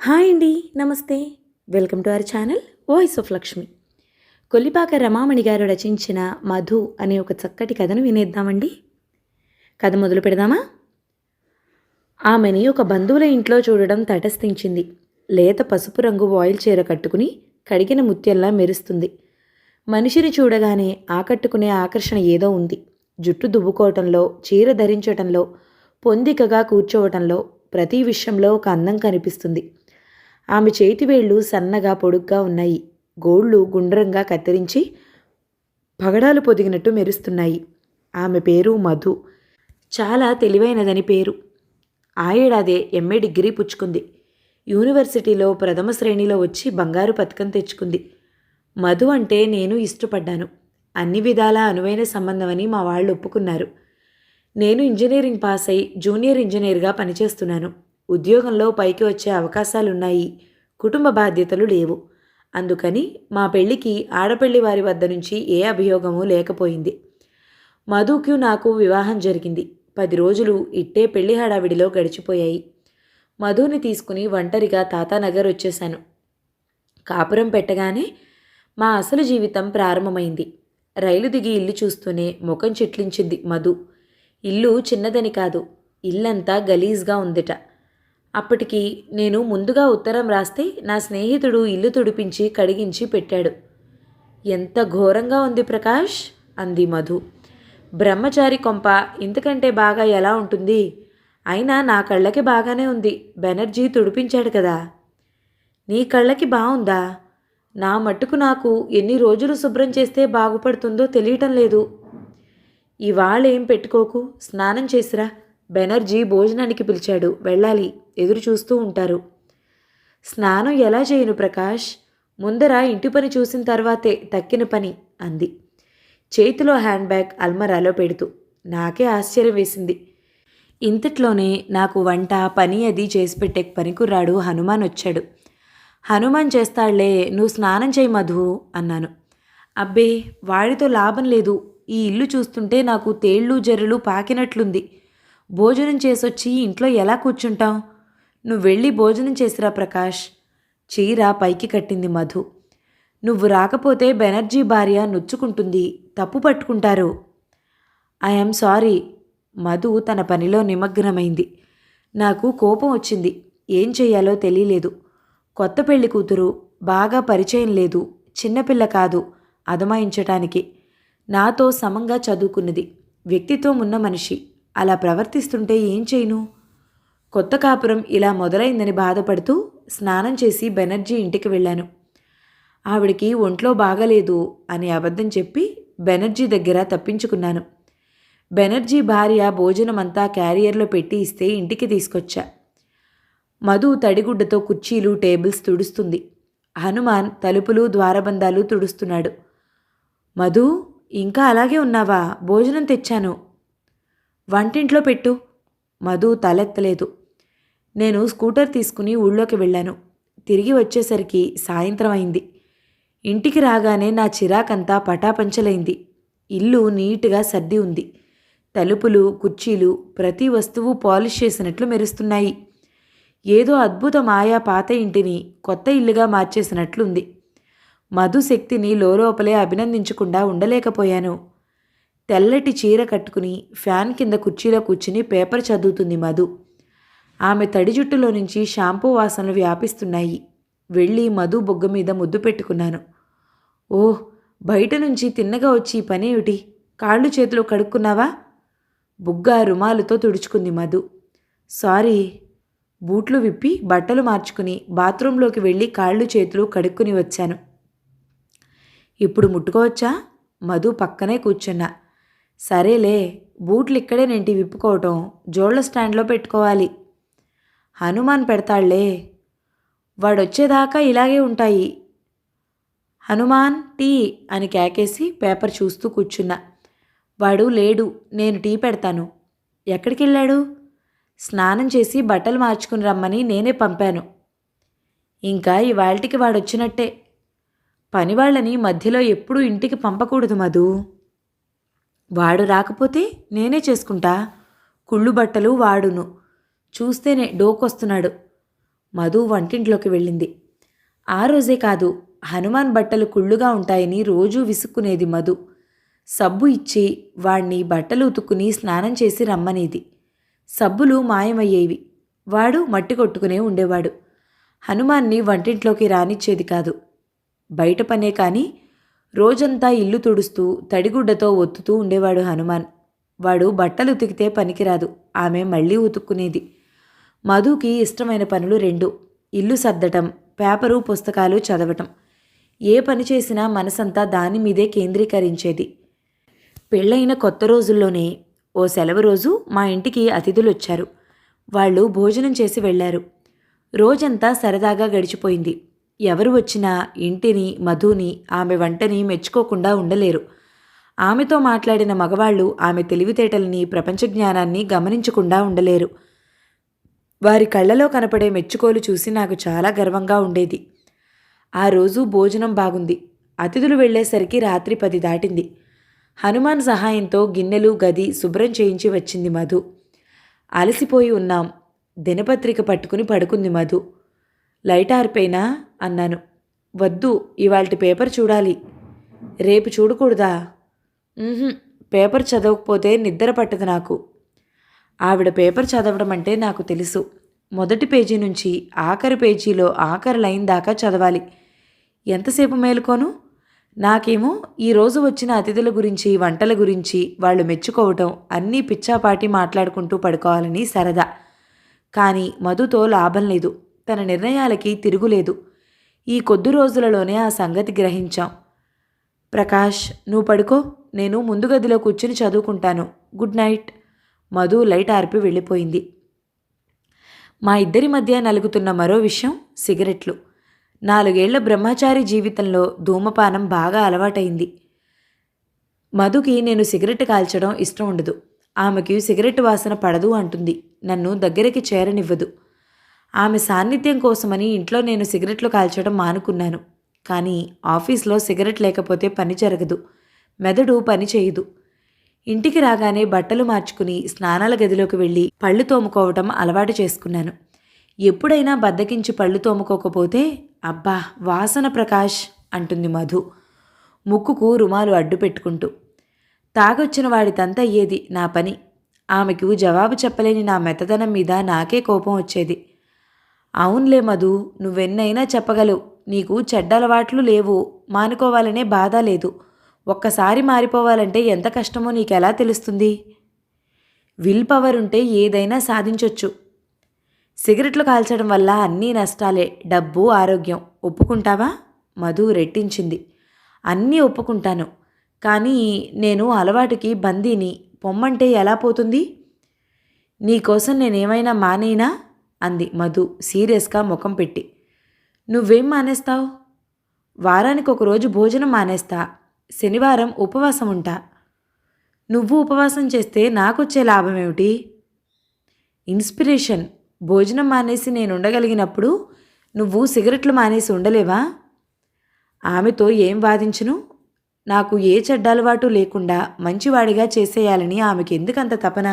Hi అండి. నమస్తే. Welcome to our channel voice of Lakshmi. Kollipaka Ramamani గారు రచించిన 'మధు' అనే ఒక చక్కటి కథను వినేద్దామండి. కథ మొదలు పెడదామా? ఆమెని ఒక బంధువుల ఇంట్లో చూడడం తటస్థించింది. లేత పసుపు రంగు వాయిల్ చీర కట్టుకుని కడిగిన ముత్యంలా మెరుస్తుంది. మనిషిని చూడగానే ఆకట్టుకునే ఆకర్షణ ఏదో ఉంది. జుట్టు దువ్వుకోవటంలో, చీర ధరించటంలో, పొందికగా కూర్చోవటంలో, ప్రతి విషయంలో ఒక అందం కనిపిస్తుంది. ఆమె చేతివేళ్లు సన్నగా పొడుగ్గా ఉన్నాయి. గోళ్ళు గుండ్రంగా కత్తిరించి పగడాలు పొదిగినట్టు మెరుస్తున్నాయి. ఆమె పేరు మధు. చాలా తెలివైనదని పేరు. ఆ ఏడాదే ఎంఏ డిగ్రీ పుచ్చుకుంది. యూనివర్సిటీలో ప్రథమ శ్రేణిలో వచ్చి బంగారు పతకం తెచ్చుకుంది. మధు అంటే నేను ఇష్టపడ్డాను. అన్ని విధాలా అనువైన సంబంధమని మా వాళ్ళు ఒప్పుకున్నారు. నేను ఇంజనీరింగ్ పాస్ అయి జూనియర్ ఇంజనీర్గా పనిచేస్తున్నాను. ఉద్యోగంలో పైకి వచ్చే అవకాశాలున్నాయి. కుటుంబ బాధ్యతలు లేవు. అందుకని మా పెళ్లికి ఆడపెళ్లి వారి వద్ద నుంచి ఏ అభియోగమూ లేకపోయింది. మధుకు నాకు వివాహం జరిగింది. 10 రోజులు ఇట్టే పెళ్లి హడావిడిలో గడిచిపోయాయి. మధుని తీసుకుని ఒంటరిగా తాతానగర్ వచ్చేశాను. కాపురం పెట్టగానే మా అసలు జీవితం ప్రారంభమైంది. రైలు దిగి ఇల్లు చూస్తూనే ముఖం చిట్లించింది మధు. ఇల్లు చిన్నదని కాదు, ఇల్లంతా గలీజ్గా ఉందిట. అప్పటికి నేను ముందుగా ఉత్తరం రాస్తే నా స్నేహితుడు ఇల్లు తుడిపించి కడిగించి పెట్టాడు. ఎంత ఘోరంగా ఉంది ప్రకాష్, అంది మధు. బ్రహ్మచారి కొంప ఇంతకంటే బాగా ఎలా ఉంటుంది? అయినా నా కళ్ళకి బాగానే ఉంది. బెనర్జీ తుడిపించాడు కదా. నీ కళ్ళకి బాగుందా? నా మట్టుకు నాకు ఎన్ని రోజులు శుభ్రం చేస్తే బాగుపడుతుందో తెలియటం లేదు. ఇవాళేం పెట్టుకోకు, స్నానం చేసిరా. బెనర్జీ భోజనానికి పిలిచాడు, వెళ్ళాలి. ఎదురు చూస్తూ ఉంటారు. స్నానం ఎలా చేయను ప్రకాష్? ముందర ఇంటి పని చూసిన తర్వాతే తక్కిన పని, అంది చేతిలో హ్యాండ్ బ్యాగ్ అల్మరాలో పెడుతూ. నాకే ఆశ్చర్యం వేసింది. ఇంతట్లోనే నాకు వంట పని అది చేసి పెట్టే పనికుర్రాడు హనుమాన్ వచ్చాడు. హనుమాన్ చేస్తాళ్లే, నువ్వు స్నానం చేయి మధు, అన్నాను. అబ్బే, వాడితో లాభం లేదు. ఈ ఇల్లు చూస్తుంటే నాకు తేళ్ళు జర్రులు పాకినట్లుంది. భోజనం చేసొచ్చి ఇంట్లో ఎలా కూర్చుంటాం? నువ్వు వెళ్ళి భోజనం చేసిరా ప్రకాష్. చీర పైకి కట్టింది మధు. నువ్వు రాకపోతే బెనర్జీ భార్య నొచ్చుకుంటుంది, తప్పు పట్టుకుంటారు. I'm sorry. మధు తన పనిలో నిమగ్నమైంది. నాకు కోపం వచ్చింది. ఏం చెయ్యాలో తెలియలేదు. కొత్త పెళ్లి కూతురు, బాగా పరిచయం లేదు, చిన్నపిల్ల కాదు అదమాయించటానికి. నాతో సమంగా చదువుకున్నది, వ్యక్తిత్వం ఉన్న మనిషి. అలా ప్రవర్తిస్తుంటే ఏం చేయను? కొత్త కాపురం ఇలా మొదలైందని బాధపడుతూ స్నానం చేసి బెనర్జీ ఇంటికి వెళ్ళాను. ఆవిడికి ఒంట్లో బాగలేదు అని అబద్ధం చెప్పి బెనర్జీ దగ్గర తప్పించుకున్నాను. బెనర్జీ భార్య భోజనమంతా క్యారియర్లో పెట్టి ఇస్తే ఇంటికి తీసుకొచ్చా. మధు తడిగుడ్డతో కుర్చీలు టేబుల్స్ తుడుస్తుంది. హనుమాన్ తలుపులు ద్వారబంధాలు తుడుస్తున్నాడు. మధు, ఇంకా అలాగే ఉన్నావా? భోజనం తెచ్చాను, వంటింట్లో పెట్టు. మధు తలెత్తలేదు. నేను స్కూటర్ తీసుకుని ఊళ్ళోకి వెళ్ళాను. తిరిగి వచ్చేసరికి సాయంత్రం అయింది. ఇంటికి రాగానే నా చిరాకంతా పటాపంచలైంది. ఇల్లు నీట్గా సర్ది ఉంది. తలుపులు, కుర్చీలు, ప్రతి వస్తువు పాలిష్ చేసినట్లు మెరుస్తున్నాయి. ఏదో అద్భుత మాయా పాత ఇంటిని కొత్త ఇల్లుగా మార్చేసినట్లుంది. మధు శక్తిని లోపలే అభినందించకుండా ఉండలేకపోయాను. తెల్లటి చీర కట్టుకుని ఫ్యాన్ కింద కుర్చీలో కూర్చుని పేపర్ చదువుతుంది మధు. ఆమె తడి జుట్టులో నుంచి షాంపూ వాసనలు వ్యాపిస్తున్నాయి. వెళ్ళి మధు బొగ్గ మీద ముద్దు పెట్టుకున్నాను. ఓహ్, బయట నుంచి తిన్నగా వచ్చి పనేమిటి? కాళ్ళు చేతులు కడుక్కున్నావా? బుగ్గ రుమాలుతో తుడుచుకుంది మధు. సారీ. బూట్లు విప్పి బట్టలు మార్చుకుని బాత్రూంలోకి వెళ్ళి కాళ్ళు చేతులు కడుక్కుని వచ్చాను. ఇప్పుడు ముట్టుకోవచ్చా? మధు పక్కనే కూర్చున్నా. సరేలే, బూట్లు ఇక్కడే నేంటి విప్పుకోవటం, జోళ్ల స్టాండ్లో పెట్టుకోవాలి. హనుమాన్ పెడతాళ్లే, వాడొచ్చేదాకా ఇలాగే ఉంటాయి. హనుమాన్ టీ అని కేకేసి పేపర్ చూస్తూ కూర్చున్నా. వాడు లేడు, నేను టీ పెడతాను. ఎక్కడికి వెళ్ళాడు? స్నానం చేసి బట్టలు మార్చుకుని రమ్మని నేనే పంపాను. ఇంకా ఇవాళ్టికి వాడొచ్చినట్టే. పనివాళ్ళని మధ్యలో ఎప్పుడూ ఇంటికి పంపకూడదు మధు. వాడు రాకపోతే నేనే చేసుకుంటా. కుళ్ళు బట్టలు వాడును. చూస్తేనే డోకొస్తున్నాడు. మధు వంటింట్లోకి వెళ్ళింది. ఆ రోజే కాదు, హనుమాన్ బట్టలు కుళ్ళుగా ఉంటాయని రోజూ విసుక్కునేది మధు. సబ్బు ఇచ్చి వాణ్ణి బట్టలు ఉతుక్కుని స్నానం చేసి రమ్మనేది. సబ్బులు మాయమయ్యేవి. వాడు మట్టి కొట్టుకునే ఉండేవాడు. హనుమాన్ని వంటింట్లోకి రానిచ్చేది కాదు. బయట పనే కాని రోజంతా ఇల్లు తుడుస్తూ తడిగుడ్డతో ఒత్తుతూ ఉండేవాడు హనుమాన్. వాడు బట్టలు ఉతికితే పనికిరాదు, ఆమె మళ్ళీ ఉతుక్కునేది. మధుకి ఇష్టమైన పనులు రెండు: ఇల్లు సర్దటం, పేపరు పుస్తకాలు చదవటం. ఏ పని చేసినా మనసంతా దాని మీదే కేంద్రీకరించేది. పెళ్ళైన కొత్త రోజుల్లోనే ఓ సెలవు రోజు మా ఇంటికి అతిథులొచ్చారు. వాళ్ళు భోజనం చేసి వెళ్లారు. రోజంతా సరదాగా గడిచిపోయింది. ఎవరు వచ్చినా ఇంటిని, మధుని, ఆమె వంటని మెచ్చుకోకుండా ఉండలేరు. ఆమెతో మాట్లాడిన మగవాళ్ళు ఆమె తెలివితేటల్ని, ప్రపంచ జ్ఞానాన్ని గమనించకుండా ఉండలేరు. వారి కళ్ళలో కనపడే మెచ్చుకోలు చూసి నాకు చాలా గర్వంగా ఉండేది. ఆ రోజు భోజనం బాగుంది. అతిథులు వెళ్లేసరికి రాత్రి 10 దాటింది. హనుమాన్ సహాయంతో గిన్నెలు, గది శుభ్రం చేయించి వచ్చింది మధు. అలసిపోయి ఉన్నాం. దినపత్రిక పట్టుకుని పడుకుంది మధు. లైట్ ఆర్పేనా అన్నాను. వద్దు, ఇవాల్టి పేపర్ చూడాలి. రేపు చూడకూడదా? పేపర్ చదవకపోతే నిద్ర పట్టదు నాకు. ఆవిడ పేపర్ చదవడం అంటే నాకు తెలుసు. మొదటి పేజీ నుంచి ఆఖరి పేజీలో ఆఖరి లైన్ దాకా చదవాలి. ఎంతసేపు మేలుకోను? నాకేమో ఈరోజు వచ్చిన అతిథుల గురించి, వంటల గురించి వాళ్ళు మెచ్చుకోవటం, అన్నీ పిచ్చాపాటి మాట్లాడుకుంటూ పడుకోవాలని సరదా. కానీ మధుతో లాభం లేదు. తన నిర్ణయాలకి తిరుగులేదు. ఈ కొద్ది రోజులలోనే ఆ సంగతి గ్రహించాం. ప్రకాష్, నువ్వు పడుకో, నేను ముందు గదిలో కూర్చుని చదువుకుంటాను. Good night. మధు లైట్ ఆర్పి వెళ్ళిపోయింది. మా ఇద్దరి మధ్య నలుగుతున్న మరో విషయం సిగరెట్లు. 4 ఏళ్ల బ్రహ్మచారి జీవితంలో ధూమపానం బాగా అలవాటైంది. మధుకి నేను సిగరెట్ కాల్చడం ఇష్టం ఉండదు. ఆమెకి సిగరెట్ వాసన పడదు అంటుంది. నన్ను దగ్గరికి చేరనివ్వదు. ఆమె సాన్నిధ్యం కోసమని ఇంట్లో నేను సిగరెట్లు కాల్చడం మానుకున్నాను. కానీ ఆఫీస్లో సిగరెట్ లేకపోతే పని జరగదు. మెదడు పని చేయదు. ఇంటికి రాగానే బట్టలు మార్చుకుని స్నానాల గదిలోకి వెళ్ళి పళ్ళు తోముకోవటం అలవాటు చేసుకున్నాను. ఎప్పుడైనా బద్దకించి పళ్ళు తోముకోకపోతే, అబ్బా వాసన ప్రకాష్ అంటుంది మధు, ముక్కుకు రుమాలు అడ్డు పెట్టుకుంటూ. తాగొచ్చిన వాడితంత అయ్యేది నా పని. ఆమెకు జవాబు చెప్పలేని నా మెత్తదనం మీద నాకే కోపం వచ్చేది. అవునులే మధు, నువ్వెన్నైనా చెప్పగలవు. నీకు చెడ్డలవాట్లు లేవు, మానుకోవాలనే బాధ లేదు. ఒక్కసారి మారిపోవాలంటే ఎంత కష్టమో నీకెలా తెలుస్తుంది? విల్ పవర్ ఉంటే ఏదైనా సాధించొచ్చు. సిగరెట్లు కాల్చడం వల్ల అన్నీ నష్టాలే, డబ్బు, ఆరోగ్యం. ఒప్పుకుంటావా? మధు రెట్టించింది. అన్నీ ఒప్పుకుంటాను. కానీ నేను అలవాటుకి బందీని. పొమ్మంటే ఎలా పోతుంది? నీకోసం నేనేమైనా మానేనా అంది మధు సీరియస్గా ముఖం పెట్టి. నువ్వేం మానేస్తావు? వారానికి ఒకరోజు భోజనం మానేస్తా. శనివారం ఉపవాసం ఉంటా. నువ్వు ఉపవాసం చేస్తే నాకొచ్చే లాభం ఏమిటి? ఇన్స్పిరేషన్. భోజనం మానేసి నేను ఉండగలిగినప్పుడు నువ్వు సిగరెట్లు మానేసి ఉండలేవా? ఆమెతో ఏం వాదించును? నాకు ఏ చెడ్డ అలవాటు లేకుండా మంచివాడిగా చేసేయాలని ఆమెకి ఎందుకంత తపన?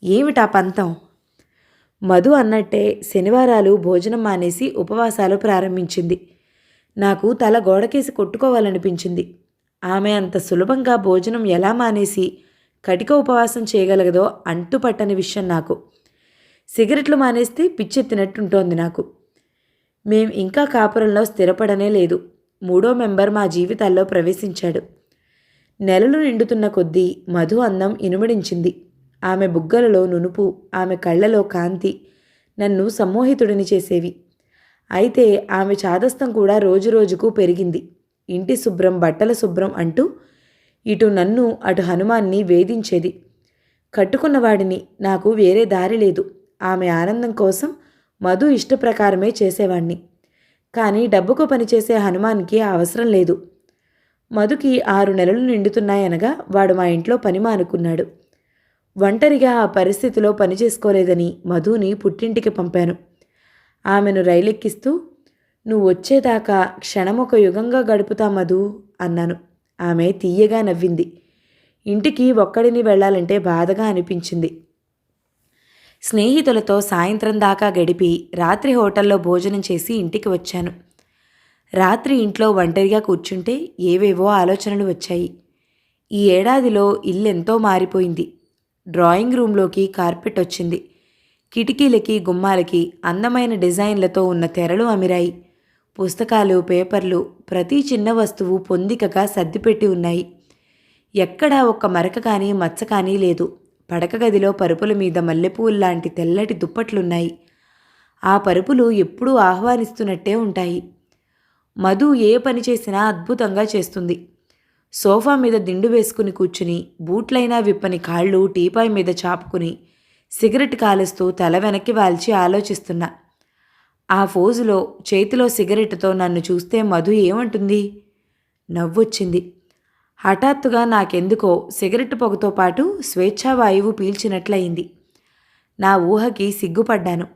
ఏమిటా పంతం? మధు అన్నట్టే శనివారాలు భోజనం మానేసి ఉపవాసాలు ప్రారంభించింది. నాకు తల గోడకేసి కొట్టుకోవాలనిపించింది. ఆమె అంత సులభంగా భోజనం ఎలా మానేసి కటిక ఉపవాసం చేయగలగదో అంతుపట్టని విషయం నాకు. సిగరెట్లు మానేస్తే పిచ్చెత్తినట్టుంటోంది నాకు. మేం ఇంకా కాపురంలో స్థిరపడనే లేదు. 3వ మెంబర్ మా జీవితాల్లో ప్రవేశించాడు. నెలలు నిండుతున్న కొద్దీ మధు అందం ఇనుమడించింది. ఆమె బుగ్గలలో నునుపు, ఆమె కళ్ళలో కాంతి నన్ను సమ్మోహితుడిని చేసేవి. అయితే ఆమె చాదస్తం కూడా రోజురోజుకు పెరిగింది. ఇంటి శుభ్రం, బట్టల శుభ్రం అంటూ ఇటు నన్ను అటు హనుమాన్ని వేధించేది. కట్టుకున్నవాడిని, నాకు వేరే దారి లేదు. ఆమె ఆనందం కోసం మధు ఇష్టప్రకారమే చేసేవాణ్ణి. కానీ డబ్బుకు పనిచేసే హనుమాన్కి ఆ అవసరం లేదు. మధుకి 6 నెలలు నిండుతున్నాయనగా వాడు మా ఇంట్లో పని మానుకున్నాడు. ఒంటరిగా ఆ పరిస్థితిలో పని చేసుకోలేదని మధుని పుట్టింటికి పంపాను. ఆమెను రైలెక్కిస్తూ, నువ్వు వచ్చేదాకా క్షణమొక యుగంగా గడుపుతా మధు అన్నాను. ఆమె తీయగా నవ్వింది. ఇంటికి ఒక్కడిని వెళ్ళాలంటే బాధగా అనిపించింది. స్నేహితులతో సాయంత్రం దాకా గడిపి రాత్రి హోటల్లో భోజనం చేసి ఇంటికి వచ్చాను. రాత్రి ఇంట్లో ఒంటరిగా కూర్చుంటే ఏవేవో ఆలోచనలు వచ్చాయి. ఈ ఏడాదిలో ఇల్లెంతో మారిపోయింది. డ్రాయింగ్ రూంలోకి కార్పెట్ వచ్చింది. కిటికీలకి గుమ్మాలకి అందమైన డిజైన్లతో ఉన్న తెరలు అమిరాయి. పుస్తకాలు, పేపర్లు, ప్రతి చిన్న వస్తువు పొందికగా సర్దిపెట్టి ఉన్నాయి. ఎక్కడా ఒక్క మరక కానీ మచ్చ కానీ లేదు. పడక గదిలో పరుపుల మీద మల్లెపూల్లాంటి తెల్లటి దుప్పట్లున్నాయి. ఆ పరుపులు ఎప్పుడూ ఆహ్వానిస్తున్నట్టే ఉంటాయి. మధు ఏ పని చేసినా అద్భుతంగా చేస్తుంది. సోఫా మీద దిండు వేసుకుని కూర్చుని బూట్లైనా విప్పని కాళ్ళు టీపాయ్ మీద చాపుకుని సిగరెట్ కాలుస్తూ తల వెనక్కి వాల్చి ఆలోచిస్తున్నా. ఆ ఫోజులో చేతిలో సిగరెట్తో నన్ను చూస్తే మధు ఏమంటుంది? నవ్వొచ్చింది. హఠాత్తుగా నాకెందుకో సిగరెట్ పొగతో పాటు స్వేచ్ఛావాయువు పీల్చినట్లయింది. నా ఊహకి సిగ్గుపడ్డాను.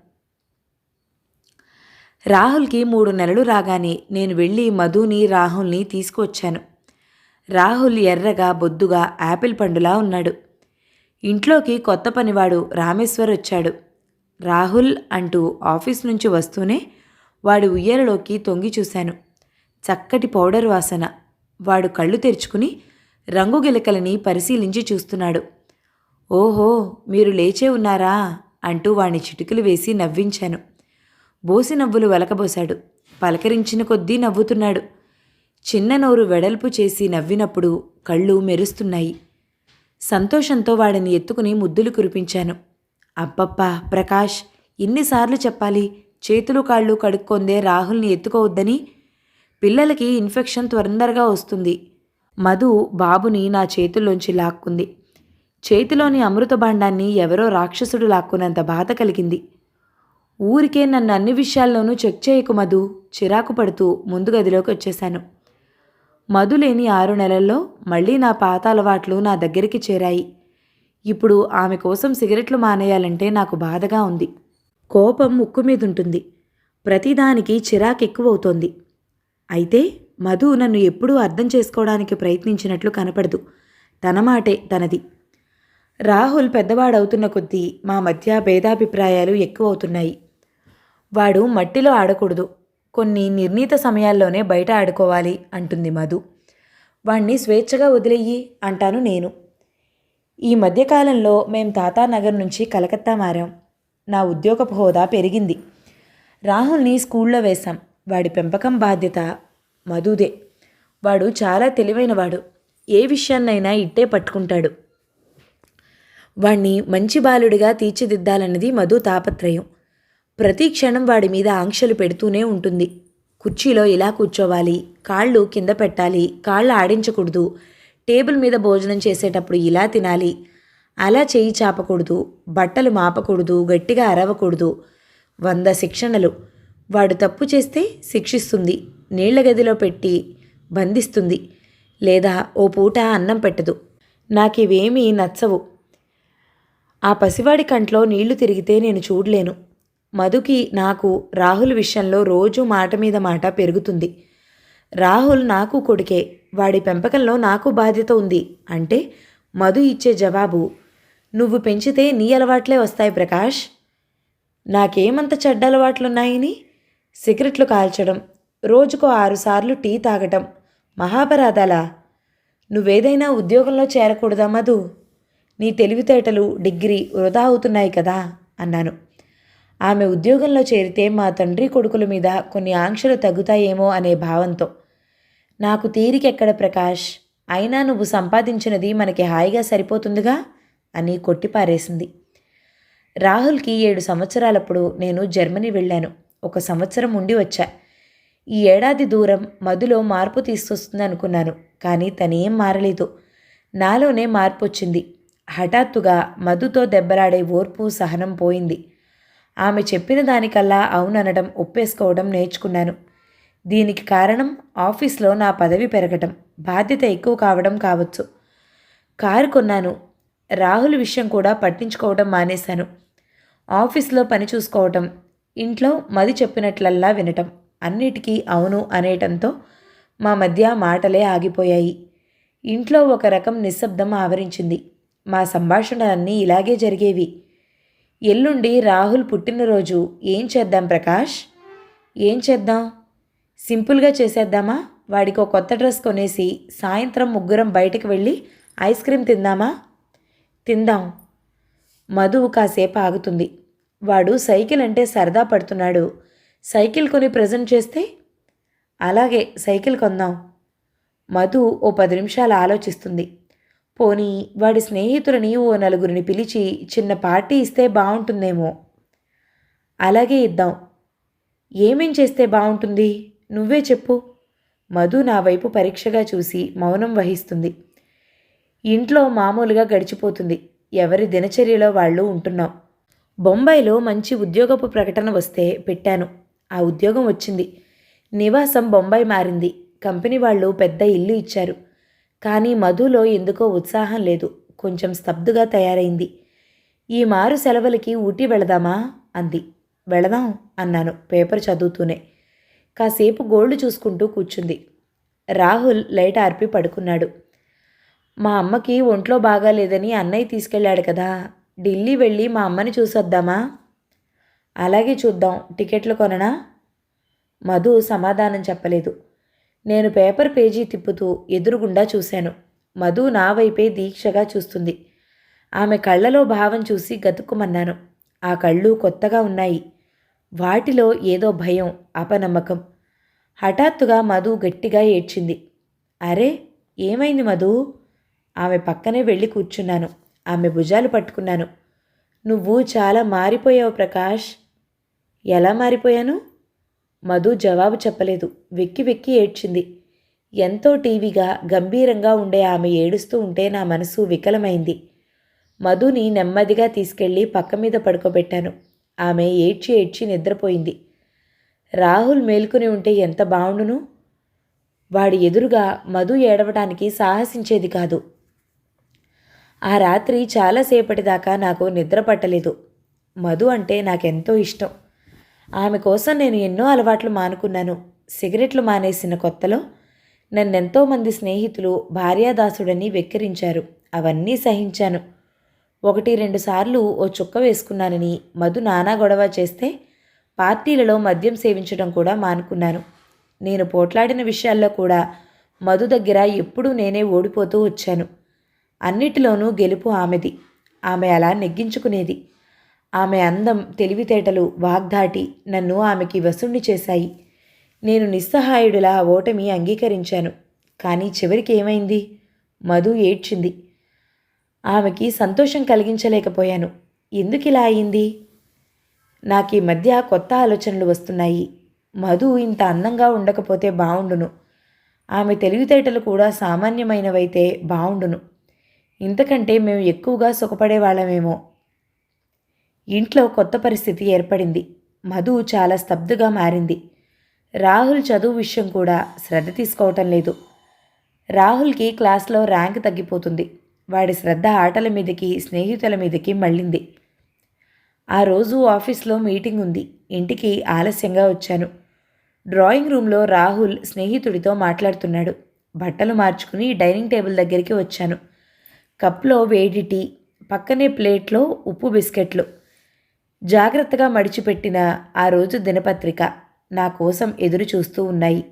రాహుల్కి 3 నెలలు రాగానే నేను వెళ్ళి మధుని, రాహుల్ని తీసుకువచ్చాను. రాహుల్ ఎర్రగా బొద్దుగా యాపిల్ పండులా ఉన్నాడు. ఇంట్లోకి కొత్త పనివాడు రామేశ్వర్ వచ్చాడు. రాహుల్ అంటూ ఆఫీస్ నుంచి వస్తూనే వాడి ఉయ్యాలలోకి తొంగి చూశాను. చక్కటి పౌడర్ వాసన. వాడు కళ్ళు తెరుచుకుని రంగు గిలకలని పరిశీలించి చూస్తున్నాడు. ఓహో, మీరు లేచే ఉన్నారా అంటూ వాణ్ణి చిటికలు వేసి నవ్వించాను. బోసి నవ్వులు వెలకబోశాడు. పలకరించిన కొద్దీ నవ్వుతున్నాడు. చిన్న నోరు వెడల్పు చేసి నవ్వినప్పుడు కళ్ళు మెరుస్తున్నాయి. సంతోషంతో వాడిని ఎత్తుకుని ముద్దులు కురిపించాను. అబ్బబ్బా ప్రకాష్, ఇన్నిసార్లు చెప్పాలి చేతులు కాళ్ళు కడుక్కొందే రాహుల్ని ఎత్తుకోవద్దని? పిల్లలకి ఇన్ఫెక్షన్ తొందరగా వస్తుంది. మధు బాబుని నా చేతుల్లోంచి లాక్కుంది. చేతిలోని అమృత భాండాన్ని ఎవరో రాక్షసుడు లాక్కున్నంత బాధ కలిగింది. ఊరికే నన్ను అన్ని విషయాల్లోనూ చెక్ చేయకు మధు, చిరాకు పడుతూ ముందు గదిలోకి వచ్చేశాను. మధు లేని 6 నెలల్లో మళ్ళీ నా పాత అలవాట్లు నా దగ్గరికి చేరాయి. ఇప్పుడు ఆమె కోసం సిగరెట్లు మానేయాలంటే నాకు బాధగా ఉంది. కోపం ముక్కు మీదుంటుంది. ప్రతిదానికి చిరాకెక్కువవుతోంది. అయితే మధు నన్ను ఎప్పుడూ అర్థం చేసుకోవడానికి ప్రయత్నించినట్లు కనపడదు. తన మాటే తనది. రాహుల్ పెద్దవాడవుతున్న కొద్దీ మా మధ్య భేదాభిప్రాయాలు ఎక్కువవుతున్నాయి. వాడు మట్టిలో ఆడకూడదు, కొన్ని నిర్ణీత సమయాల్లోనే బయట ఆడుకోవాలి అంటుంది మధు. వాణ్ణి స్వేచ్ఛగా వదిలేయి అంటాను నేను. ఈ మధ్యకాలంలో మేం తాతానగర్ నుంచి కలకత్తా మారాం. నా ఉద్యోగపు హోదా పెరిగింది. రాహుల్ని స్కూల్లో వేశాం. వాడి పెంపకం బాధ్యత మధుదే. వాడు చాలా తెలివైనవాడు. ఏ విషయాన్నైనా ఇట్టే పట్టుకుంటాడు. వాణ్ణి మంచి బాలుడిగా తీర్చిదిద్దాలన్నది మధు తాపత్రయం. ప్రతి క్షణం వాడి మీద ఆంక్షలు పెడుతూనే ఉంటుంది. కుర్చీలో ఇలా కూర్చోవాలి, కాళ్ళు కింద పెట్టాలి, కాళ్ళు ఆడించకూడదు, టేబుల్ మీద భోజనం చేసేటప్పుడు ఇలా తినాలి, అలా చేయి చాపకూడదు, బట్టలు మాపకూడదు, గట్టిగా అరవకూడదు. 100 శిక్షణలు. వాడు తప్పు చేస్తే శిక్షిస్తుంది, నీళ్ల గదిలో పెట్టి బంధిస్తుంది, లేదా ఓ పూట అన్నం పెట్టదు. నాకివేమీ నచ్చవు. ఆ పసివాడి కంట్లో నీళ్లు తిరిగితే నేను చూడలేను. మధుకి నాకు రాహుల్ విషయంలో రోజు మాట మీద మాట పెరుగుతుంది. రాహుల్ నాకు కొడుకే, వాడి పెంపకంలో నాకు బాధ్యత ఉంది అంటే మధు ఇచ్చే జవాబు, నువ్వు పెంచితే నీ అలవాట్లే వస్తాయి ప్రకాష్. నాకేమంత చెడ్డ అలవాట్లున్నాయని? సిగరెట్లు కాల్చడం, రోజుకో 6 సార్లు టీ తాగటం మహాపరాధాలా? నువ్వేదైనా ఉద్యోగంలో చేరకూడదా మధు? నీ తెలివితేటలు, డిగ్రీ వృధా అవుతున్నాయి కదా అన్నాను. ఆమె ఉద్యోగంలో చేరితే మా తండ్రి కొడుకుల మీద కొన్ని ఆంక్షలు తగ్గుతాయేమో అనే భావంతో. నాకు తీరికెక్కడ ప్రకాష్, అయినా నువ్వు సంపాదించినది మనకి హాయిగా సరిపోతుందిగా అని కొట్టిపారేసింది. రాహుల్కి 7 సంవత్సరాలప్పుడు నేను జర్మనీ వెళ్ళాను. 1 సంవత్సరం ఉండి వచ్చా. ఈ ఏడాది దూరం మధులో మార్పు తీసుకొస్తుంది అనుకున్నాను, కానీ తనేం మారలేదు. నాలోనే మార్పు వచ్చింది. హఠాత్తుగా మధుతో దెబ్బలాడే ఓర్పు, సహనం పోయింది. ఆమె చెప్పిన దానికల్లా అవుననడం, ఒప్పేసుకోవడం నేర్చుకున్నాను. దీనికి కారణం ఆఫీస్లో నా పదవి పెరగటం, బాధ్యత ఎక్కువ కావడం కావచ్చు. కారు కొన్నాను. రాహుల్ విషయం కూడా పట్టించుకోవడం మానేశాను. ఆఫీస్లో పని చూసుకోవటం, ఇంట్లో మది చెప్పినట్లల్లా వినటం, అన్నిటికీ అవును అనేయటంతో మా మధ్య మాటలే ఆగిపోయాయి. ఇంట్లో ఒక రకం నిశ్శబ్దం ఆవరించింది. మా సంభాషణలన్నీ ఇలాగే జరిగేవి. ఎల్లుండి రాహుల్ పుట్టినరోజు. ఏం చేద్దాం ప్రకాష్? ఏం చేద్దాం? సింపుల్గా చేసేద్దామా? వాడికి ఒక కొత్త డ్రెస్ కొనేసి సాయంత్రం ముగ్గురం బయటకు వెళ్ళి ఐస్ క్రీమ్ తిందామా? తిందాం. మధు కాసేపు ఆగుతుంది. వాడు సైకిల్ అంటే సరదా పడుతున్నాడు. సైకిల్ కొని ప్రజెంట్ చేస్తే? అలాగే సైకిల్ కొందాం. మధు ఓ 10 నిమిషాలు ఆలోచిస్తుంది. పోనీ వాడి స్నేహితులని ఓ నలుగురిని పిలిచి చిన్న పార్టీ ఇస్తే బాగుంటుందేమో. అలాగే ఇద్దాం. ఏమేం చేస్తే బాగుంటుంది? నువ్వే చెప్పు. మధు నా వైపు పరీక్షగా చూసి మౌనం వహిస్తుంది. ఇంట్లో మామూలుగా గడిచిపోతుంది. ఎవరి దినచర్యలో వాళ్ళు ఉంటున్నాం. బొంబాయిలో మంచి ఉద్యోగపు ప్రకటన వస్తే పెట్టాను. ఆ ఉద్యోగం వచ్చింది. నివాసం బొంబాయి మారింది. కంపెనీ వాళ్ళు పెద్ద ఇల్లు ఇచ్చారు. కానీ మధులో ఎందుకో ఉత్సాహం లేదు. కొంచెం స్తబ్దుగా తయారైంది. ఈ మారు సెలవులకి ఊటీ వెళదామా అంది. వెళదాం అన్నాను పేపర్ చదువుతూనే. కాసేపు గోళ్లు చూసుకుంటూ కూర్చుంది. రాహుల్ లైట్ ఆర్పి పడుకున్నాడు. మా అమ్మకి ఒంట్లో బాగాలేదని అన్నయ్య తీసుకెళ్ళాడు కదా, ఢిల్లీ వెళ్ళి మా అమ్మని చూసొద్దామా? అలాగే చూద్దాం. టికెట్లు కొననా? మధు సమాధానం చెప్పలేదు. నేను పేపర్ పేజీ తిప్పుతూ ఎదురుగుండా చూశాను. మధు నా వైపే దీక్షగా చూస్తుంది. ఆమె కళ్ళలో భావం చూసి గతుక్కుమన్నాను. ఆ కళ్ళు కొత్తగా ఉన్నాయి. వాటిలో ఏదో భయం, అపనమ్మకం. హఠాత్తుగా మధు గట్టిగా ఏడ్చింది. అరే, ఏమైంది మధు? ఆమె పక్కనే వెళ్ళి కూర్చున్నాను. ఆమె భుజాలు పట్టుకున్నాను. నువ్వు చాలా మారిపోయావు ప్రకాష్. ఎలా మారిపోయాను? మధు జవాబు చెప్పలేదు. వెక్కి వెక్కి ఏడ్చింది. ఎంతో టీవీగా గంభీరంగా ఉండే ఆమె ఏడుస్తూ ఉంటే నా మనసు వికలమైంది. మధుని నెమ్మదిగా తీసుకెళ్లి పక్క మీద పడుకోబెట్టాను. ఆమె ఏడ్చి ఏడ్చి నిద్రపోయింది. రాహుల్ మేల్కొని ఉంటే ఎంత బావుండును. వాడి ఎదురుగా మధు ఏడవటానికి సాహసించేది కాదు. ఆ రాత్రి చాలాసేపటిదాకా నాకు నిద్ర పట్టలేదు. మధు అంటే నాకెంతో ఇష్టం. ఆమె కోసం నేను ఎన్నో అలవాట్లు మానుకున్నాను. సిగరెట్లు మానేసిన కొత్తలో నన్నెంతోమంది స్నేహితులు భార్యాదాసుడని వెక్కిరించారు. అవన్నీ సహించాను. 1-2 సార్లు ఓ చుక్క వేసుకున్నానని మధు నానా గొడవ చేస్తే పార్టీలలో మద్యం సేవించడం కూడా మానుకున్నాను. నేను పోట్లాడిన విషయాల్లో కూడా మధు దగ్గర ఎప్పుడూ నేనే ఓడిపోతూ వచ్చాను. అన్నిటిలోనూ గెలుపు ఆమెది. ఆమె అలా నెగ్గించుకునేది. ఆమె అందం, తెలివితేటలు, వాగ్దాటి నన్ను ఆమెకి వశుణ్ణి చేశాయి. నేను నిస్సహాయుడిలా ఓటమి అంగీకరించాను. కానీ చివరికి ఏమైంది? మధు ఏడ్చింది. ఆమెకి సంతోషం కలిగించలేకపోయాను. ఎందుకిలా అయింది? నాకీ మధ్య కొత్త ఆలోచనలు వస్తున్నాయి. మధు ఇంత అందంగా ఉండకపోతే బావుండును. ఆమె తెలివితేటలు కూడా సామాన్యమైనవైతే బావుండును. ఇంతకంటే మేము ఎక్కువగా సుఖపడేవాళ్ళమేమో. ఇంట్లో కొత్త పరిస్థితి ఏర్పడింది. మధు చాలా స్తబ్దుగా మారింది. రాహుల్ చదువు విషయం కూడా శ్రద్ధ తీసుకోవటం లేదు. రాహుల్కి క్లాస్లో ర్యాంక్ తగ్గిపోతుంది. వాడి శ్రద్ధ ఆటల మీదకి, స్నేహితుల మీదకి మళ్ళింది. ఆ రోజు ఆఫీస్లో మీటింగ్ ఉంది. ఇంటికి ఆలస్యంగా వచ్చాను. డ్రాయింగ్ రూమ్లో రాహుల్ స్నేహితుడితో మాట్లాడుతున్నాడు. బట్టలు మార్చుకుని డైనింగ్ టేబుల్ దగ్గరికి వచ్చాను. కప్లో వేడి టీ, పక్కనే ప్లేట్లో ఉప్పు బిస్కెట్లు. జాగ్రత్తగా మడిచిపెట్టిన ఆ రోజు దినపత్రిక నా కోసం ఎదురు చూస్తూ ఉన్నాయి.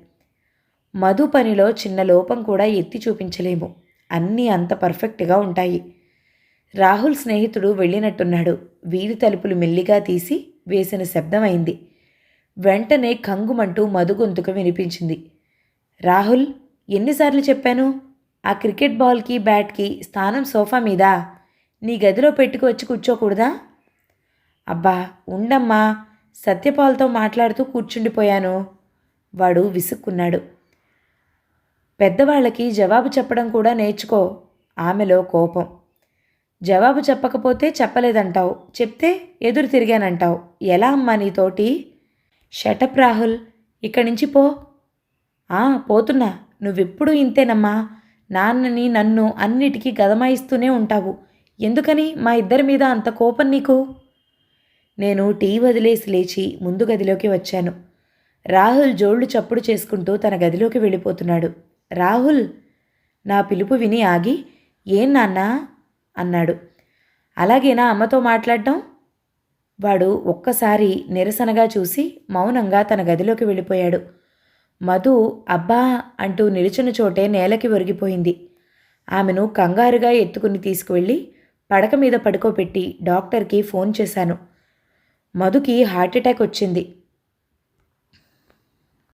మధు పనిలో చిన్న లోపం కూడా ఎత్తి చూపించలేము. అన్నీ అంత పర్ఫెక్ట్గా ఉంటాయి. రాహుల్ స్నేహితుడు వెళ్ళినట్టున్నాడు. వీధి తలుపులు మెల్లిగా తీసి వేసిన శబ్దమైంది. వెంటనే కంగుమంటూ మధు గొంతుకు వినిపించింది. రాహుల్, ఎన్నిసార్లు చెప్పాను? ఆ క్రికెట్ బాల్కి, బ్యాట్కి స్థానం సోఫా మీద. నీ గదిలో పెట్టుకు వచ్చి కూర్చోకూడదా? అబ్బా ఉండమ్మా, సత్యపాల్తో మాట్లాడుతూ కూర్చుండిపోయాను. వాడు విసుక్కున్నాడు. పెద్దవాళ్ళకి జవాబు చెప్పడం కూడా నేర్చుకో. ఆమెలో కోపం. జవాబు చెప్పకపోతే చెప్పలేదంటావు, చెప్తే ఎదురు తిరిగానంటావు. ఎలా అమ్మా నీతోటి? షటప్ రాహుల్, ఇక్కడి నుంచి పో. పోతున్నా. నువ్వెప్పుడూ ఇంతేనమ్మా. నాన్నని, నన్ను అన్నిటికీ గదమాయిస్తూనే ఉంటావు. ఎందుకని మా ఇద్దరి మీద అంత కోపం నీకు? నేను టీ వదిలేసి లేచి ముందు గదిలోకి వచ్చాను. రాహుల్ జోళ్లు చప్పుడు చేసుకుంటూ తన గదిలోకి వెళ్ళిపోతున్నాడు. రాహుల్, నా పిలుపు విని ఆగి, ఏం నాన్నా అన్నాడు. అలాగేనా అమ్మతో మాట్లాడటం? వాడు ఒక్కసారి నిరసనగా చూసి మౌనంగా తన గదిలోకి వెళ్ళిపోయాడు. మధు అబ్బా అంటూ నిలుచున్న చోటే నేలకి ఒరిగిపోయింది. ఆమెను కంగారుగా ఎత్తుకుని తీసుకువెళ్ళి పడక మీద పడుకోబెట్టి డాక్టర్కి ఫోన్ చేశాను. మధుకి హార్ట్అటాక్ వచ్చింది.